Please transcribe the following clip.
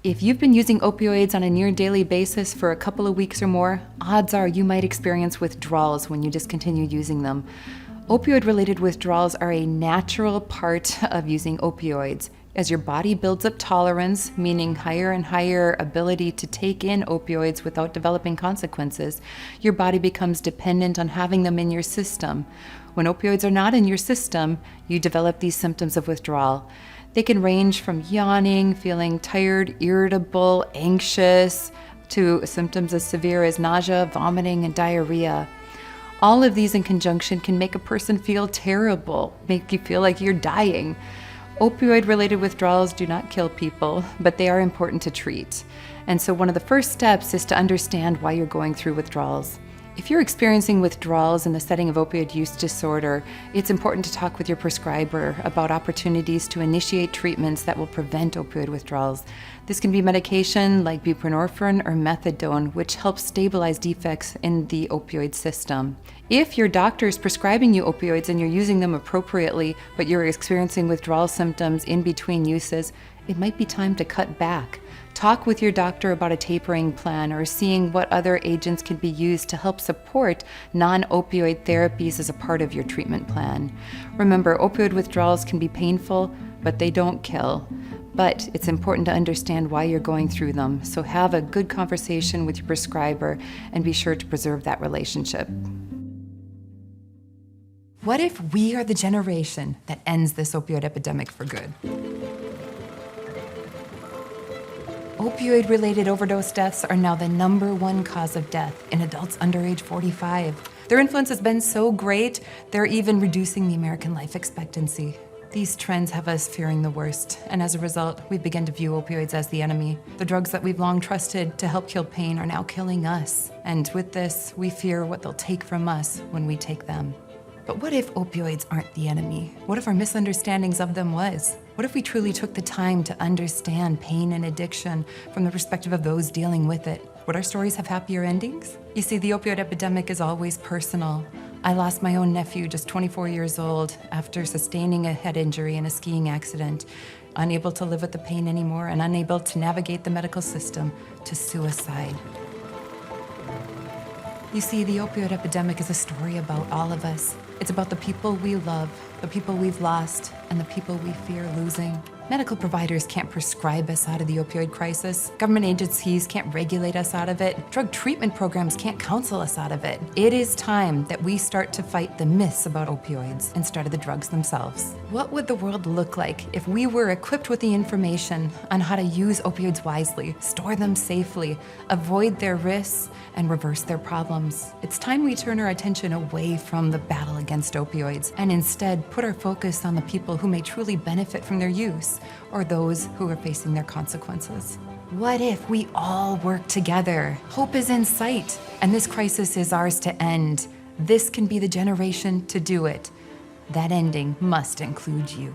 If you've been using opioids on a near daily basis for a couple of weeks or more, odds are you might experience withdrawals when you discontinue using them. Opioid-related withdrawals are a natural part of using opioids. As your body builds up tolerance, meaning higher and higher ability to take in opioids without developing consequences, your body becomes dependent on having them in your system. When opioids are not in your system, you develop these symptoms of withdrawal. They can range from yawning, feeling tired, irritable, anxious, to symptoms as severe as nausea, vomiting, and diarrhea. All of these in conjunction can make a person feel terrible, make you feel like you're dying. Opioid-related withdrawals do not kill people, but they are important to treat. And so one of the first steps is to understand why you're going through withdrawals. If you're experiencing withdrawals in the setting of opioid use disorder, it's important to talk with your prescriber about opportunities to initiate treatments that will prevent opioid withdrawals. This can be medication like buprenorphine or methadone, which helps stabilize defects in the opioid system. If your doctor is prescribing you opioids and you're using them appropriately, but you're experiencing withdrawal symptoms in between uses, it might be time to cut back. Talk with your doctor about a tapering plan or seeing what other agents can be used to help support non-opioid therapies as a part of your treatment plan. Remember, opioid withdrawals can be painful, but they don't kill. But it's important to understand why you're going through them, so have a good conversation with your prescriber and be sure to preserve that relationship. What if we are the generation that ends this opioid epidemic for good? Opioid-related overdose deaths are now the #1 cause of death in adults under age 45. Their influence has been so great, they're even reducing the American life expectancy. These trends have us fearing the worst, and as a result, we begin to view opioids as the enemy. The drugs that we've long trusted to help kill pain are now killing us, and with this, we fear what they'll take from us when we take them. But what if opioids aren't the enemy? What if our misunderstandings of them was? What if we truly took the time to understand pain and addiction from the perspective of those dealing with it? Would our stories have happier endings? You see, the opioid epidemic is always personal. I lost my own nephew, just 24 years old, after sustaining a head injury in a skiing accident, unable to live with the pain anymore and unable to navigate the medical system, to suicide. You see, the opioid epidemic is a story about all of us. It's about the people we love, the people we've lost, and the people we fear losing. Medical providers can't prescribe us out of the opioid crisis. Government agencies can't regulate us out of it. Drug treatment programs can't counsel us out of it. It is time that we start to fight the myths about opioids instead of the drugs themselves. What would the world look like if we were equipped with the information on how to use opioids wisely, store them safely, avoid their risks, and reverse their problems? It's time we turn our attention away from the battle against opioids and instead put our focus on the people who may truly benefit from their use, or those who are facing their consequences. What if we all work together? Hope is in sight, and this crisis is ours to end. This can be the generation to do it. That ending must include you.